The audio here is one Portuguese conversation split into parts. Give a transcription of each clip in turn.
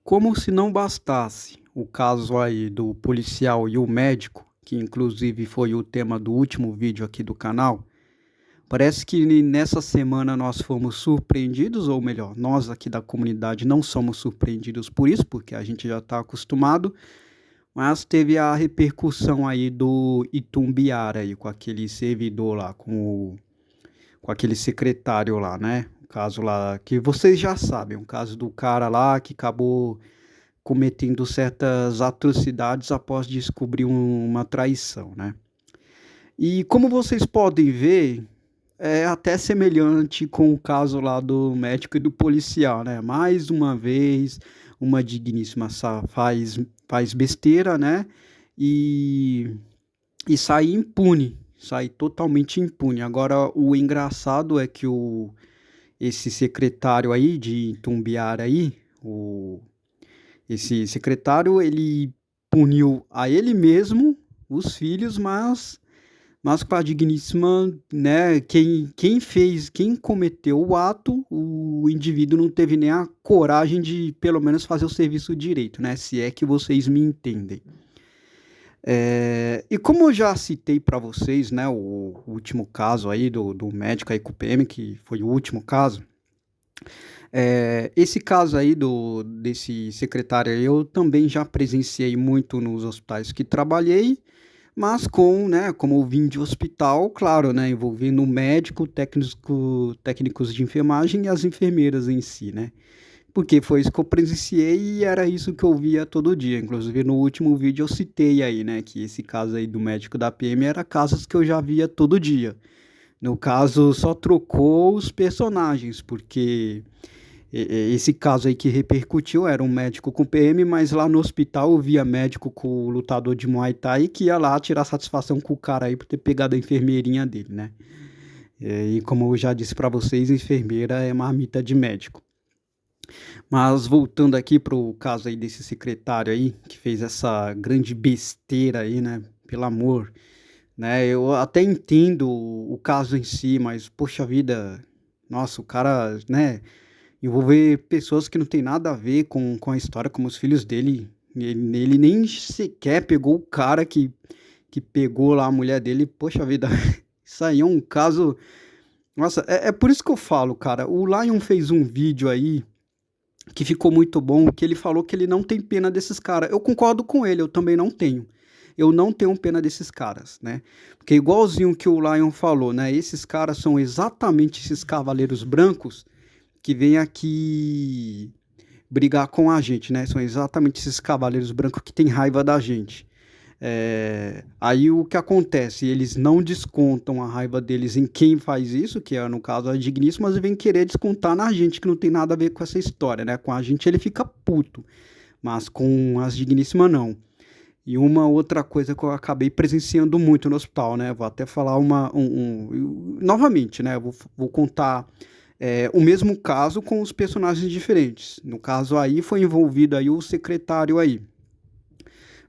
Como se não bastasse o caso aí do policial e o médico, que inclusive foi o tema do último vídeo aqui do canal, parece que nessa semana nós fomos surpreendidos, ou melhor, nós aqui da comunidade não somos surpreendidos por isso, porque a gente já está acostumado, mas teve a repercussão aí do Itumbiara aí, com aquele servidor lá, com aquele secretário lá, né? O caso lá que vocês já sabem, o caso do cara lá que acabou cometendo certas atrocidades após descobrir uma traição, né? E como vocês podem ver, é até semelhante com o caso lá do médico e do policial, né? Mais uma vez, uma digníssima faz besteira, né? E, e sai impune, sai totalmente impune. Agora, o engraçado é que esse secretário aí de Tumbiara aí, esse secretário, ele puniu a ele mesmo, os filhos, mas com a digníssima, né, quem cometeu o ato, o indivíduo não teve nem a coragem de, pelo menos, fazer o serviço direito, né, se é que vocês me entendem. E como eu já citei para vocês, né, o último caso aí do médico aí com o PM, que foi o último caso, esse caso aí desse secretário aí, eu também já presenciei muito nos hospitais que trabalhei, mas né, como eu vim de hospital, claro, né, envolvendo o médico, técnicos de enfermagem e as enfermeiras em si, né? Porque foi isso que eu presenciei e era isso que eu via todo dia. Inclusive, no último vídeo eu citei aí, né, que esse caso aí do médico da PM era casos que eu já via todo dia. No caso, só trocou os personagens, porque esse caso aí que repercutiu era um médico com PM, mas lá no hospital eu via médico com o lutador de Muay Thai que ia lá tirar satisfação com o cara aí por ter pegado a enfermeirinha dele, né? E como eu já disse pra vocês, enfermeira é marmita de médico. Mas voltando aqui pro caso aí desse secretário aí, que fez essa grande besteira aí, né? Pelo amor, né? Eu até entendo o caso em si, mas poxa vida, nossa, o cara, né? Envolver pessoas que não tem nada a ver com a história, como os filhos dele. Ele nem sequer pegou o cara que pegou lá a mulher dele. Poxa vida, isso aí é um caso. Nossa, é por isso que eu falo, cara. O Lion fez um vídeo aí que ficou muito bom, que ele falou que ele não tem pena desses caras. Eu concordo com ele, eu também não tenho. Eu não tenho pena desses caras, né? Porque igualzinho que o Lion falou, né? Esses caras são exatamente esses cavaleiros brancos que vêm aqui brigar com a gente, né? São exatamente esses cavaleiros brancos que têm raiva da gente. Aí o que acontece? Eles não descontam a raiva deles em quem faz isso, que é no caso a Digníssima, mas vem querer descontar na gente, que não tem nada a ver com essa história, né? Com a gente ele fica puto, mas com as Digníssimas não. E uma outra coisa que eu acabei presenciando muito no hospital, né? Vou até falar novamente, né? Vou contar o mesmo caso com os personagens diferentes. No caso aí foi envolvido aí o secretário aí.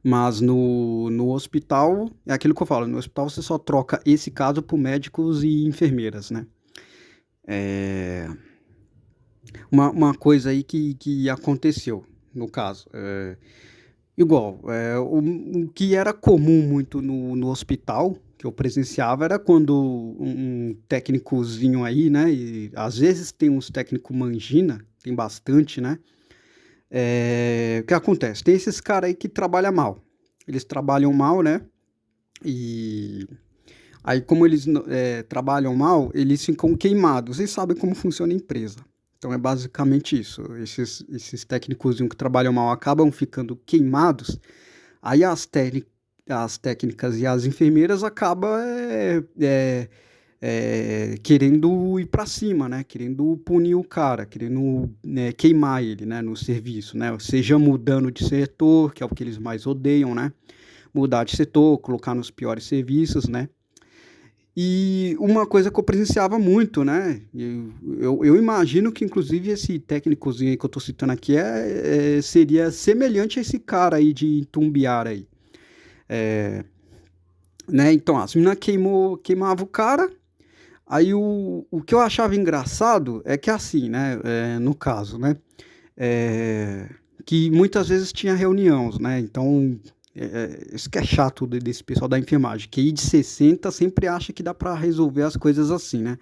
Mas no hospital, é aquilo que eu falo, no hospital você só troca esse caso por médicos e enfermeiras, né? Uma coisa aí que aconteceu, no caso. Igual, o que era comum muito no hospital, que eu presenciava, era quando um técnicozinho aí, né? E às vezes tem uns técnicos mangina, tem bastante, né? O que acontece? Tem esses caras aí que trabalham mal. Eles trabalham mal, né? E aí, como eles trabalham mal, eles ficam queimados. Vocês sabem como funciona a empresa. Então é basicamente isso. Esses técnicos que trabalham mal acabam ficando queimados. Aí as técnicas e as enfermeiras acabam querendo ir para cima, né? Querendo punir o cara, querendo, né, queimar ele, né, no serviço, né? Seja mudando de setor, que é o que eles mais odeiam, né? Mudar de setor, colocar nos piores serviços, né? E uma coisa que eu presenciava muito, né? Eu imagino que, inclusive, esse técnicozinho aí que eu tô citando aqui seria semelhante a esse cara aí de Tumbiara aí. Né? Então, as meninas queimava o cara. Aí o que eu achava engraçado é que assim, né? No caso, né? É, que muitas vezes tinha reunião, né? Então, isso que é chato desse pessoal da enfermagem, que aí de 60 sempre acha que dá para resolver as coisas assim, né?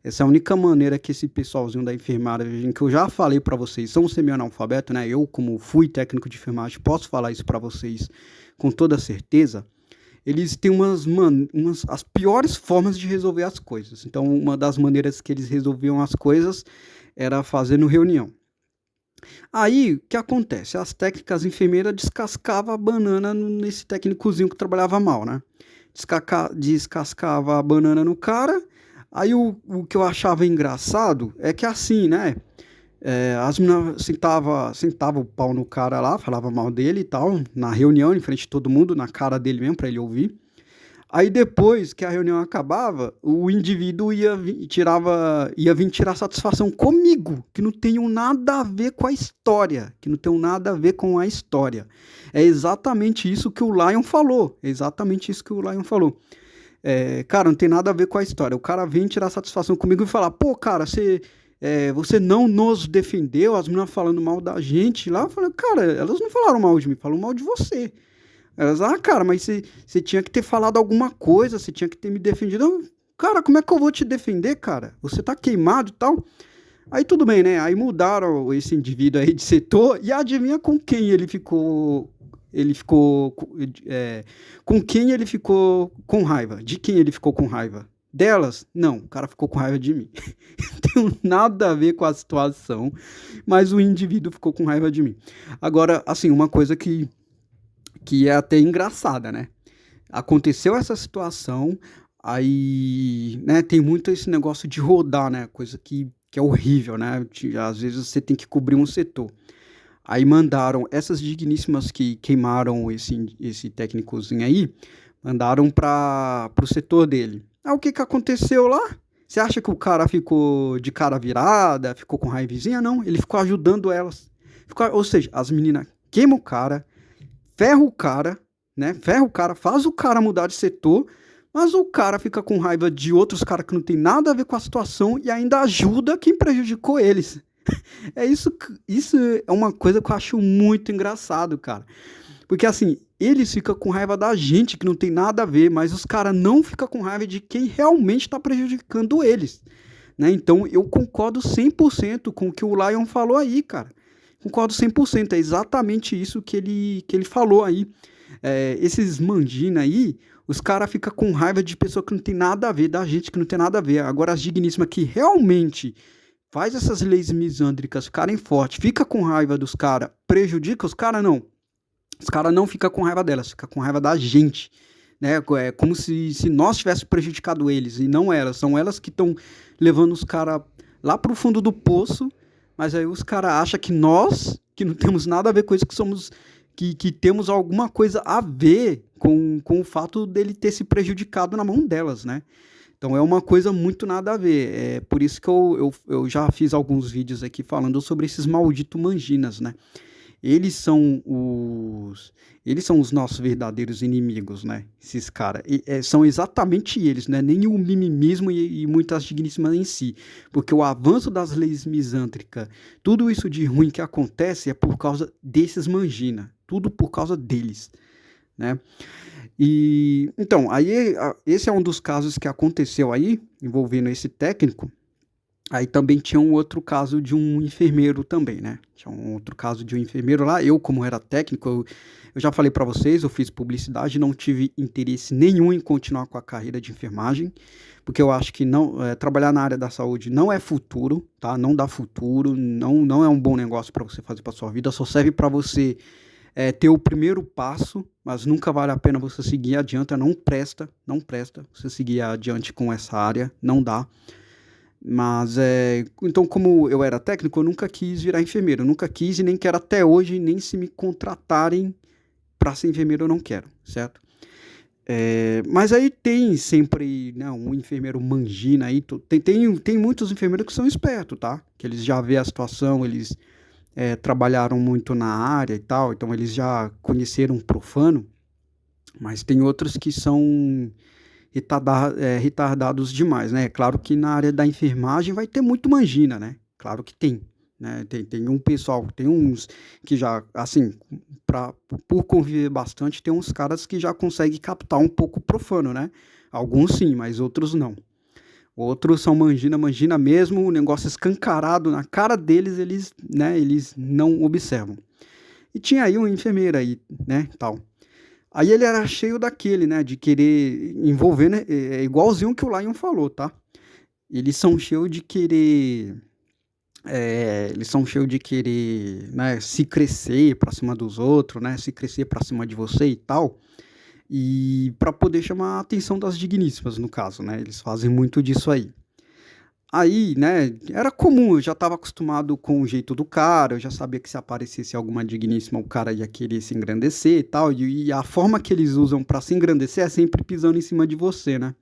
Essa é a única maneira que esse pessoalzinho da enfermagem, que eu já falei para vocês, são semi-analfabeto, né? Eu, como fui técnico de enfermagem, posso falar isso para vocês com toda certeza. Eles têm as piores formas de resolver as coisas. Então, uma das maneiras que eles resolviam as coisas era fazendo reunião. Aí, o que acontece? As técnicas enfermeiras descascavam a banana nesse técnicozinho que trabalhava mal, né? Descascava a banana no cara. Aí, o que eu achava engraçado é que assim, né? As meninas sentava o pau no cara lá, falava mal dele e tal, na reunião, em frente de todo mundo, na cara dele mesmo, pra ele ouvir. Aí depois que a reunião acabava, o indivíduo ia vir tirar satisfação comigo, que não tenho nada a ver com a história, que não tenho nada a ver com a história. É exatamente isso que o Lion falou, é exatamente isso que o Lion falou. Cara, não tem nada a ver com a história. O cara vem tirar satisfação comigo e falar, pô, cara, você não nos defendeu, as meninas falando mal da gente lá. Eu falei, cara, elas não falaram mal de mim, falaram mal de você. Elas, cara, mas você tinha que ter falado alguma coisa, você tinha que ter me defendido. Eu, cara, como é que eu vou te defender, cara? Você tá queimado e tal. Aí tudo bem, né? Aí mudaram esse indivíduo aí de setor e adivinha com quem ele ficou. Com quem ele ficou com raiva? De quem ele ficou com raiva? Delas? Não, o cara ficou com raiva de mim. Não tem nada a ver com a situação, mas o indivíduo ficou com raiva de mim. Agora, assim, uma coisa que é até engraçada, né? Aconteceu essa situação, aí, né, tem muito esse negócio de rodar, né? Coisa que é horrível, né? Às vezes você tem que cobrir um setor. Aí mandaram essas digníssimas que queimaram esse técnicozinho aí, mandaram para o setor dele. Aí o que aconteceu lá? Você acha que o cara ficou de cara virada, ficou com raivinha? Não, ele ficou ajudando elas. Ou seja, as meninas queimam o cara, ferra o cara, né? Ferra o cara, faz o cara mudar de setor, mas o cara fica com raiva de outros caras que não tem nada a ver com a situação e ainda ajuda quem prejudicou eles. Isso é uma coisa que eu acho muito engraçado, cara. Porque assim, eles ficam com raiva da gente que não tem nada a ver, mas os caras não ficam com raiva de quem realmente está prejudicando eles. Né? Então eu concordo 100% com o que o Lion falou aí, cara. Concordo 100%, é exatamente isso que ele falou aí. Esses mandina aí, os caras ficam com raiva de pessoa que não tem nada a ver, da gente que não tem nada a ver. Agora as digníssimas que realmente faz essas leis misândricas ficarem fortes, fica com raiva dos caras, prejudica os caras, não. Os caras não ficam com raiva delas, ficam com raiva da gente. Né? É como se nós tivéssemos prejudicado eles, e não elas. São elas que estão levando os caras lá pro fundo do poço, mas aí os caras acham que nós, que não temos nada a ver com isso, que temos alguma coisa a ver com o fato dele ter se prejudicado na mão delas, né? Então é uma coisa muito nada a ver. É por isso que eu já fiz alguns vídeos aqui falando sobre esses malditos manginas, né? Eles são os nossos verdadeiros inimigos, né? Esses caras. São exatamente eles, né? Nem o mimimismo e muitas digníssimas em si. Porque o avanço das leis misândricas, tudo isso de ruim que acontece é por causa desses mangina. Tudo por causa deles, né? E então, aí esse é um dos casos que aconteceu aí, envolvendo esse técnico. Aí também tinha um outro caso de um enfermeiro também, né? Tinha um outro caso de um enfermeiro lá. Eu, como era técnico, eu já falei para vocês, eu fiz publicidade, não tive interesse nenhum em continuar com a carreira de enfermagem, porque eu acho que trabalhar na área da saúde não é futuro, tá? Não dá futuro, não é um bom negócio para você fazer para sua vida, só serve para você ter o primeiro passo, mas nunca vale a pena você seguir adiante, não presta você seguir adiante com essa área, não dá. Mas, então, como eu era técnico, eu nunca quis virar enfermeiro, eu nunca quis e nem quero até hoje, nem se me contratarem para ser enfermeiro eu não quero, certo? Mas aí tem sempre, né, um enfermeiro mangina aí, tem muitos enfermeiros que são espertos, tá? Que eles já vê a situação, eles trabalharam muito na área e tal, então eles já conheceram um profano, mas tem outros que são retardados demais, né? Claro que na área da enfermagem vai ter muito mangina, né? Claro que tem, né? Tem um pessoal, tem uns que já, assim, por conviver bastante, tem uns caras que já conseguem captar um pouco profano, né? Alguns sim, mas outros não. Outros são mangina, mangina mesmo, o negócio escancarado na cara deles, eles, né, eles não observam. E tinha aí um enfermeiro aí, né, tal. Aí ele era cheio daquele, né, de querer envolver, né, é igualzinho que o Lion falou, tá? Eles são cheios de querer, eles são cheios de querer, né, se crescer pra cima dos outros, né, se crescer pra cima de você e tal. E para poder chamar a atenção das digníssimas, no caso, né? Eles fazem muito disso aí. Aí, né, era comum, eu já estava acostumado com o jeito do cara, eu já sabia que se aparecesse alguma digníssima, o cara ia querer se engrandecer e tal, e a forma que eles usam para se engrandecer é sempre pisando em cima de você, né?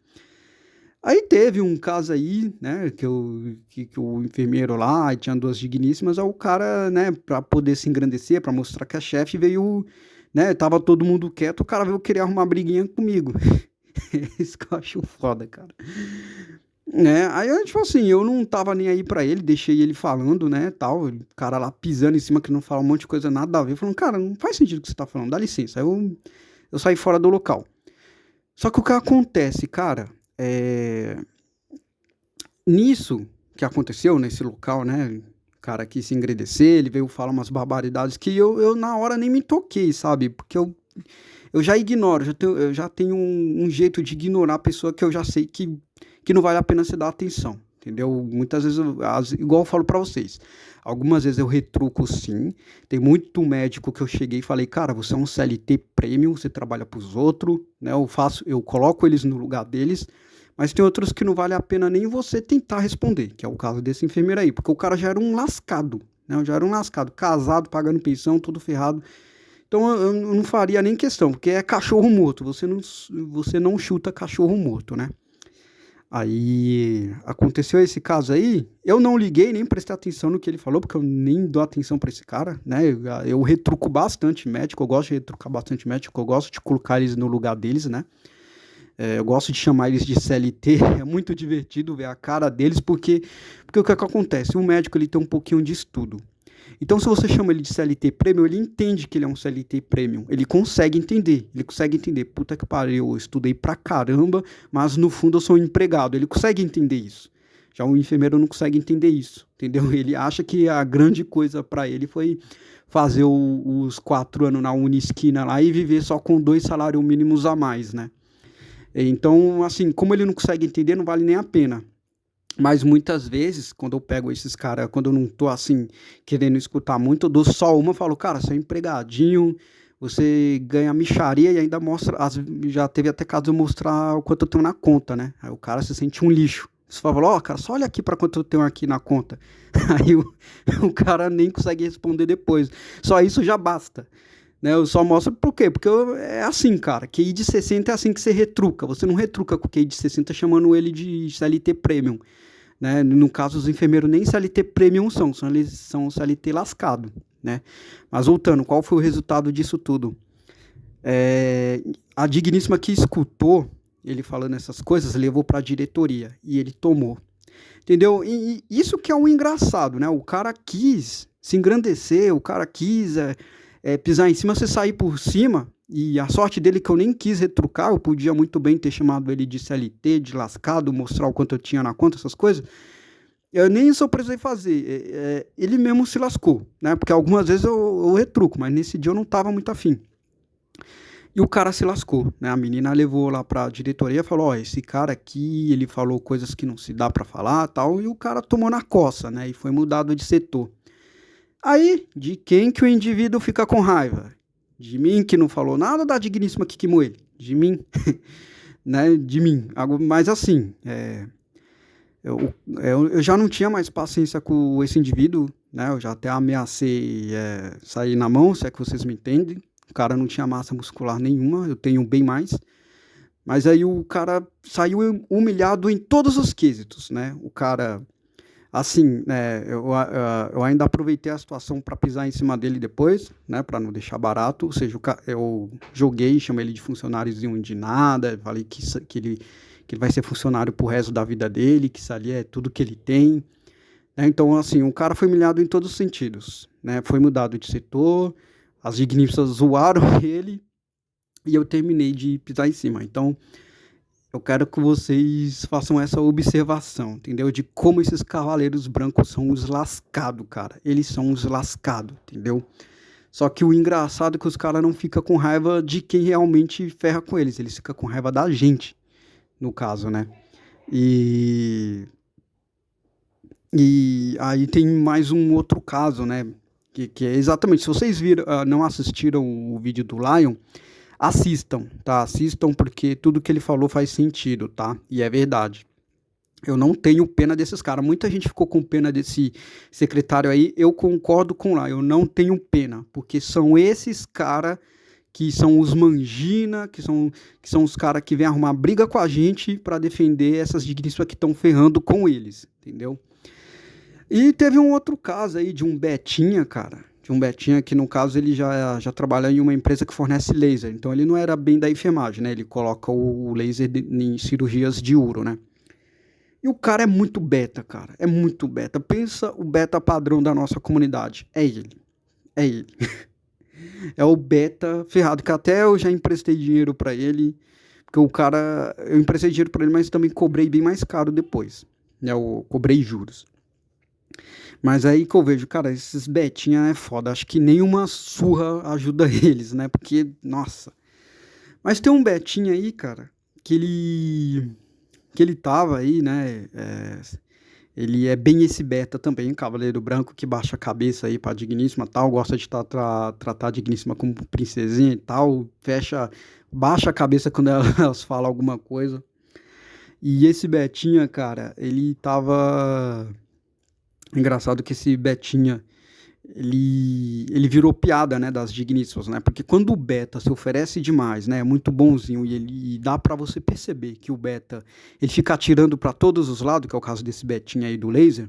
Aí teve um caso aí, né, que o enfermeiro lá, aí tinha duas digníssimas, aí o cara, né, pra poder se engrandecer, pra mostrar que é chefe, veio, né, tava todo mundo quieto, o cara veio querer arrumar briguinha comigo. Isso que eu acho foda, cara. Né, aí eu, tipo assim, eu não tava nem aí pra ele, deixei ele falando, né, tal, o cara lá pisando em cima, que não fala um monte de coisa nada a ver, falando, cara, não faz sentido o que você tá falando, dá licença. Aí eu saí fora do local. Só que o que acontece, cara, nisso que aconteceu, nesse local, né? O cara quis se engrandecer, ele veio falar umas barbaridades que eu na hora nem me toquei, sabe? Porque eu já ignoro, eu já tenho um jeito de ignorar a pessoa que eu já sei que não vale a pena você dar atenção, entendeu? Muitas vezes, igual eu falo pra vocês, algumas vezes eu retruco sim, tem muito médico que eu cheguei e falei, cara, você é um CLT premium, você trabalha pros outros, né? Eu coloco eles no lugar deles, mas tem outros que não vale a pena nem você tentar responder, que é o caso desse enfermeiro aí, porque o cara já era um lascado, né? Eu já era um lascado, casado, pagando pensão, tudo ferrado. Então eu não faria nem questão, porque é cachorro morto, você não chuta cachorro morto, né? Aí aconteceu esse caso aí, eu não liguei, nem prestei atenção no que ele falou, porque eu nem dou atenção pra esse cara, né? Eu retruco bastante médico, eu gosto de retrucar bastante médico, eu gosto de colocar eles no lugar deles, né? Eu gosto de chamar eles de CLT, é muito divertido ver a cara deles, porque o que, é que acontece? O médico ele tem um pouquinho de estudo. Então, se você chama ele de CLT Premium, ele entende que ele é um CLT Premium. Ele consegue entender. Puta que pariu, eu estudei pra caramba, mas no fundo eu sou um empregado. Ele consegue entender isso. Já o enfermeiro não consegue entender isso, entendeu? Ele acha que a grande coisa pra ele foi fazer os 4 anos na Unisquina lá e viver só com 2 salários mínimos a mais, né? Então, assim, como ele não consegue entender, não vale nem a pena. Mas muitas vezes, quando eu pego esses caras, quando eu não tô assim, querendo escutar muito, eu dou só uma e falo, cara, você é empregadinho, você ganha micharia e ainda mostra. Já teve até caso de eu mostrar o quanto eu tenho na conta, né? Aí o cara se sente um lixo. Você fala, ó, cara, só olha aqui pra quanto eu tenho aqui na conta. Aí o cara nem consegue responder depois. Só isso já basta. Né, eu só mostro por quê? Porque é assim, cara. QI de 60 é assim que você retruca. Você não retruca com QI de 60 chamando ele de CLT Premium. Né? No caso, os enfermeiros nem CLT Premium eles são CLT lascado. Né? Mas voltando, qual foi o resultado disso tudo? A digníssima que escutou ele falando essas coisas levou para a diretoria e ele tomou. Entendeu? E isso que é o engraçado, né? O cara quis se engrandecer, o cara quis pisar em cima, você sair por cima, e a sorte dele que eu nem quis retrucar, eu podia muito bem ter chamado ele de CLT, de lascado, mostrar o quanto eu tinha na conta, essas coisas. Eu nem isso eu precisei fazer. Ele mesmo se lascou, né? Porque algumas vezes eu retruco, mas nesse dia eu não tava muito afim. E o cara se lascou, né? A menina levou lá pra diretoria e falou, ó, esse cara aqui, ele falou coisas que não se dá pra falar, tal, e o cara tomou na coça, né? E foi mudado de setor. Aí, de quem que o indivíduo fica com raiva? De mim, que não falou nada, da digníssima que queimou ele? De mim, né? De mim. Mas assim, eu já não tinha mais paciência com esse indivíduo, né? Eu já até ameacei sair na mão, se é que vocês me entendem. O cara não tinha massa muscular nenhuma, eu tenho bem mais. Mas aí o cara saiu humilhado em todos os quesitos, né? O cara, assim, né, eu ainda aproveitei a situação para pisar em cima dele depois, né? Para não deixar barato. Ou seja, eu joguei, chamei ele de funcionáriozinho de nada, falei que ele vai ser funcionário pro resto da vida dele, que isso ali é tudo que ele tem. né? Então, assim, o cara foi humilhado em todos os sentidos, né? Foi mudado de setor, as dignícias zoaram ele e eu terminei de pisar em cima. Então, eu quero que vocês façam essa observação, entendeu? De como esses cavaleiros brancos são os lascados, cara. Eles são os lascados, entendeu? Só que o engraçado é que os caras não ficam com raiva de quem realmente ferra com eles ficam com raiva da gente, no caso, né? E, e aí tem mais um outro caso, né? Que é exatamente, se vocês viram, não assistiram o vídeo do Lion, assistam, tá? Assistam porque tudo que ele falou faz sentido, tá? E é verdade. Eu não tenho pena desses caras. Muita gente ficou com pena desse secretário aí. Eu concordo com lá. Eu não tenho pena, porque são esses caras que são os mangina, que são os caras que vêm arrumar briga com a gente para defender essas digníssimas que estão ferrando com eles, entendeu? E teve um outro caso aí de um Betinha, cara. De um Betinha que, no caso, ele já trabalha em uma empresa que fornece laser. Então, ele não era bem da enfermagem, né? Ele coloca o laser em cirurgias de uro, né? E o cara é muito beta, cara. É muito beta. Pensa o beta padrão da nossa comunidade. É ele. É ele. É o beta ferrado, que até eu já emprestei dinheiro pra ele. Porque o cara. Eu emprestei dinheiro pra ele, mas também cobrei bem mais caro depois. Né? Eu cobrei juros. Mas aí que eu vejo, cara, esses betinha é foda. Acho que nenhuma surra ajuda eles, né? Porque, nossa. Mas tem um betinha aí, cara, que ele tava aí, né? Ele é bem esse beta também, Cavaleiro Branco, que baixa a cabeça aí pra Digníssima e tal, gosta de tratar a Digníssima como princesinha e tal, baixa a cabeça quando elas falam alguma coisa. E esse Betinha, cara, ele tava. Engraçado que esse Betinha, ele virou piada, né, das digníssimas, né? Porque quando o beta se oferece demais, né, é muito bonzinho e dá pra você perceber que o beta ele fica atirando pra todos os lados, que é o caso desse betinha aí do laser,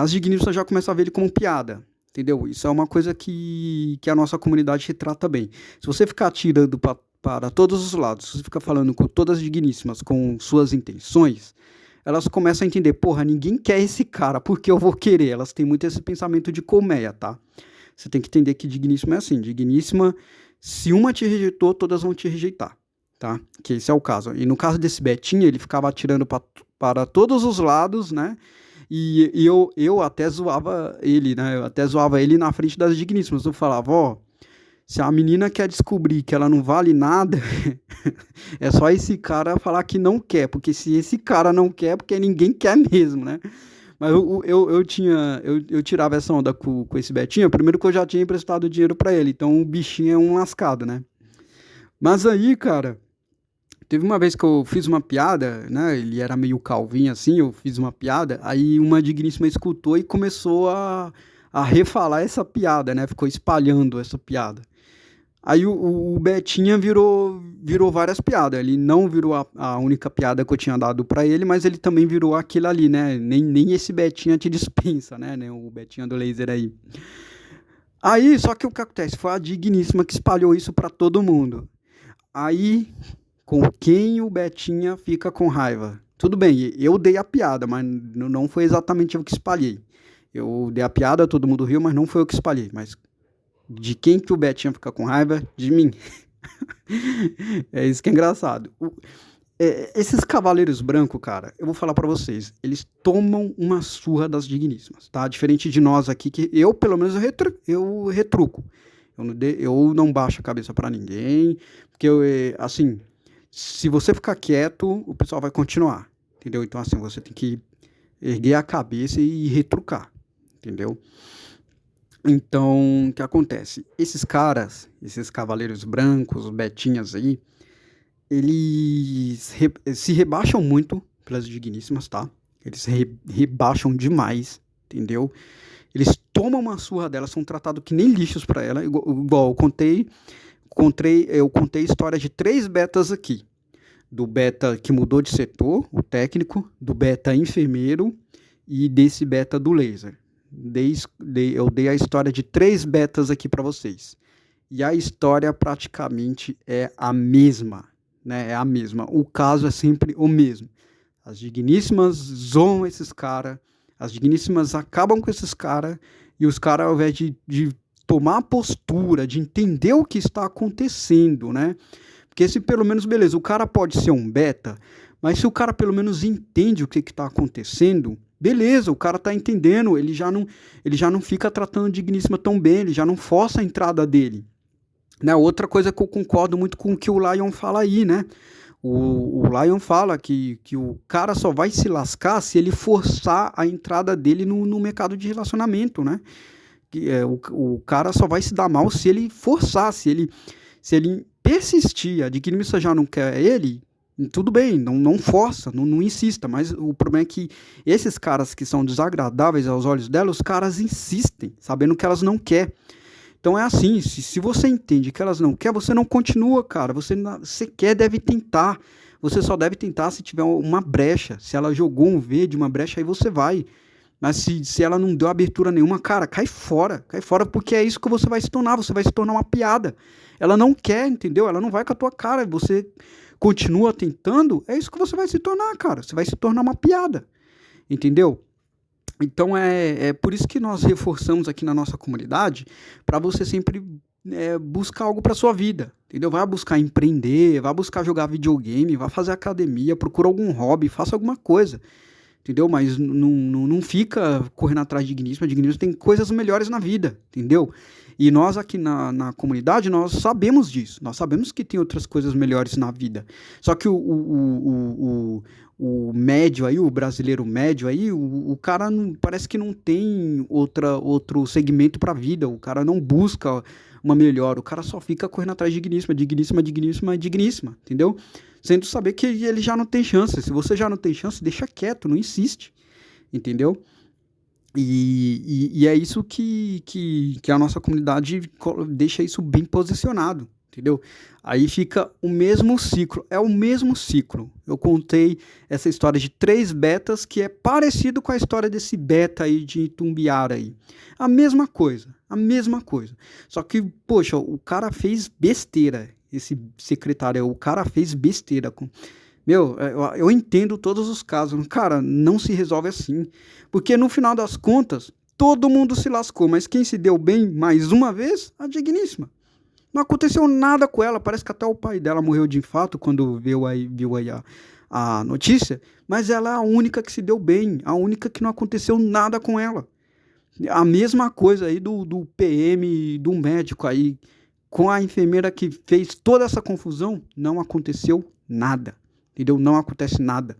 as digníssimas já começam a ver ele como piada. Entendeu? Isso é uma coisa que a nossa comunidade retrata bem. Se você ficar atirando para todos os lados, se você ficar falando com todas as digníssimas com suas intenções, elas começam a entender, porra, ninguém quer esse cara, por que eu vou querer? Elas têm muito esse pensamento de colmeia, tá? Você tem que entender que digníssima é assim, digníssima, se uma te rejeitou, todas vão te rejeitar, tá? Que esse é o caso. E no caso desse Betinho, ele ficava atirando para todos os lados, né? E eu até zoava ele, né? Eu até zoava ele na frente das digníssimas. Eu falava, ó, se a menina quer descobrir que ela não vale nada, é só esse cara falar que não quer, porque se esse cara não quer, porque ninguém quer mesmo, né? Mas eu tirava essa onda com esse Betinho, primeiro que eu já tinha emprestado dinheiro pra ele, então o bichinho é um lascado, né? Mas aí, cara, teve uma vez que eu fiz uma piada, né? Ele era meio calvinho assim, eu fiz uma piada, aí uma digníssima escutou e começou a refalar essa piada, né? Ficou espalhando essa piada. Aí o Betinha virou várias piadas. Ele não virou a única piada que eu tinha dado pra ele, mas ele também virou aquilo ali, né? Nem esse Betinha te dispensa, né? O Betinha do laser aí. Aí, só que o que acontece? Foi a digníssima que espalhou isso pra todo mundo. Aí, com quem o Betinha fica com raiva? Tudo bem, eu dei a piada, mas não foi exatamente eu que espalhei. Eu dei a piada, todo mundo riu, mas não foi eu que espalhei. Mas de quem que o Betinha fica com raiva? De mim. É isso que é engraçado. Esses cavaleiros brancos, cara, eu vou falar pra vocês, eles tomam uma surra das digníssimas, tá? Diferente de nós aqui, que eu, pelo menos, eu retruco. Eu não baixo a cabeça pra ninguém, porque, assim, se você ficar quieto, o pessoal vai continuar, entendeu? Então, assim, você tem que erguer a cabeça e retrucar, entendeu? Então, o que acontece? Esses caras, esses cavaleiros brancos, os betinhas aí, eles se rebaixam muito pelas digníssimas, tá? Eles rebaixam demais, entendeu? Eles tomam uma surra delas, são tratados que nem lixos pra ela. Igual eu contei a história de 3 betas aqui. Do beta que mudou de setor, o técnico, do beta enfermeiro e desse beta do laser. Eu dei a história de 3 betas aqui pra vocês. E a história praticamente é a mesma, né? É a mesma. O caso é sempre o mesmo. As digníssimas zoam esses caras, As digníssimas acabam com esses caras e os caras, ao invés de tomar a postura, de entender o que está acontecendo, né? Porque se pelo menos, beleza, o cara pode ser um beta, mas se o cara pelo menos entende o que está acontecendo, beleza, o cara tá entendendo, ele já não fica tratando a digníssima tão bem, ele já não força a entrada dele. Né? Outra coisa que eu concordo muito com o que o Lion fala aí, né? O Lion fala que o cara só vai se lascar se ele forçar a entrada dele no mercado de relacionamento, né? O cara só vai se dar mal se ele forçar, se ele persistir. A digníssima já não quer ele, tudo bem, não força, não insista, mas o problema é que esses caras que são desagradáveis aos olhos dela, os caras insistem, sabendo que elas não querem. Então é assim, se você entende que elas não querem, você não continua, cara. Você quer, deve tentar. Você só deve tentar se tiver uma brecha. Se ela jogou um V de uma brecha, aí você vai. Mas se ela não deu abertura nenhuma, cara, cai fora, porque é isso que você vai se tornar uma piada. Ela não quer, entendeu? Ela não vai com a tua cara, você continua tentando, é isso que você vai se tornar, cara. Você vai se tornar uma piada, entendeu? Então é por isso que nós reforçamos aqui na nossa comunidade, para você sempre buscar algo para sua vida, entendeu? Vai buscar empreender, vai buscar jogar videogame, vai fazer academia, procura algum hobby, faça alguma coisa, entendeu? Mas não fica correndo atrás de digníssima. A digníssima tem coisas melhores na vida, entendeu? E nós aqui na comunidade, nós sabemos disso. Nós sabemos que tem outras coisas melhores na vida. Só que o médio aí, o brasileiro médio aí, o cara parece que não tem outro segmento para a vida. O cara não busca uma melhor. O cara só fica correndo atrás de digníssima, entendeu? Sendo saber que ele já não tem chance. Se você já não tem chance, deixa quieto, não insiste, entendeu? E é isso que a nossa comunidade deixa isso bem posicionado, entendeu? Aí fica o mesmo ciclo, é o mesmo ciclo. Eu contei essa história de 3 betas que é parecido com a história desse beta aí de Itumbiara aí. A mesma coisa. Só que, poxa, o cara fez besteira, esse secretário, o cara fez besteira com... Meu, eu entendo todos os casos. Cara, não se resolve assim. Porque no final das contas, todo mundo se lascou. Mas quem se deu bem mais uma vez? A digníssima. Não aconteceu nada com ela. Parece que até o pai dela morreu de infarto quando viu aí a notícia. Mas ela é a única que se deu bem. A única que não aconteceu nada com ela. A mesma coisa aí do PM, do médico aí. Com a enfermeira que fez toda essa confusão, não aconteceu nada. Entendeu? Não acontece nada.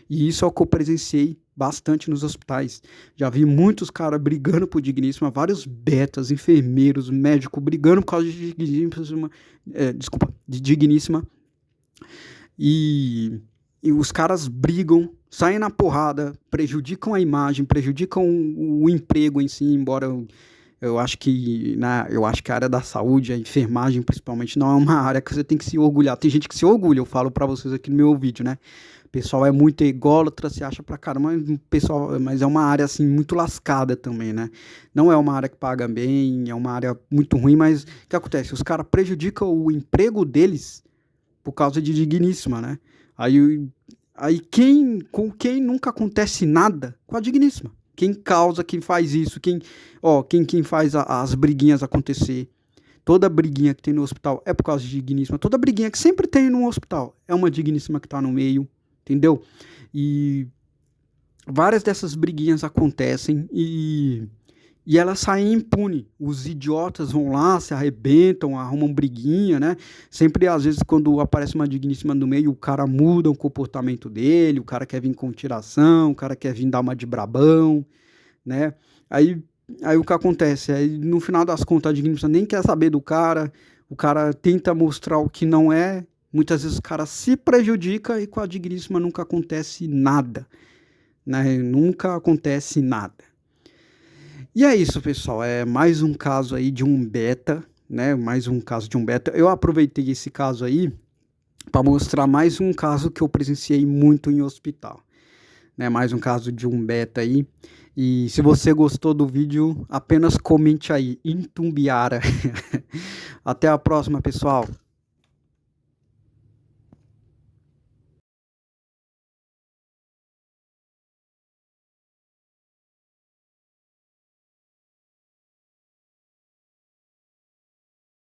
E isso é o que eu presenciei bastante nos hospitais. Já vi muitos caras brigando por digníssima, vários betas, enfermeiros, médicos brigando por causa de digníssima. De digníssima. E os caras brigam, saem na porrada, prejudicam a imagem, prejudicam o emprego em si, embora eu acho que a área da saúde, a enfermagem principalmente, não é uma área que você tem que se orgulhar. Tem gente que se orgulha, eu falo pra vocês aqui no meu vídeo, né? O pessoal é muito ególatra, se acha pra caramba, mas é uma área assim muito lascada também, né? Não é uma área que paga bem, é uma área muito ruim, mas o que acontece? Os caras prejudicam o emprego deles por causa de digníssima, né? Aí com quem nunca acontece nada? Com a digníssima. Quem causa, quem faz isso, quem faz as briguinhas acontecer. Toda briguinha que tem no hospital é por causa de digníssima. Toda briguinha que sempre tem no hospital é uma digníssima que tá no meio, entendeu? E várias dessas briguinhas acontecem e elas saem impune. Os idiotas vão lá, se arrebentam, arrumam briguinha, né? Sempre, às vezes, quando aparece uma digníssima no meio, o cara muda o comportamento dele, o cara quer vir com tiração, o cara quer vir dar uma de brabão, né? Aí o que acontece? Aí, no final das contas, a digníssima nem quer saber do cara, o cara tenta mostrar o que não é, muitas vezes o cara se prejudica e com a digníssima nunca acontece nada, né? Nunca acontece nada. E é isso, pessoal, é mais um caso aí de um beta, né, eu aproveitei esse caso aí para mostrar mais um caso que eu presenciei muito em hospital, né, mais um caso de um beta aí, e se você gostou do vídeo, apenas comente aí, Itumbiara. Até a próxima, pessoal.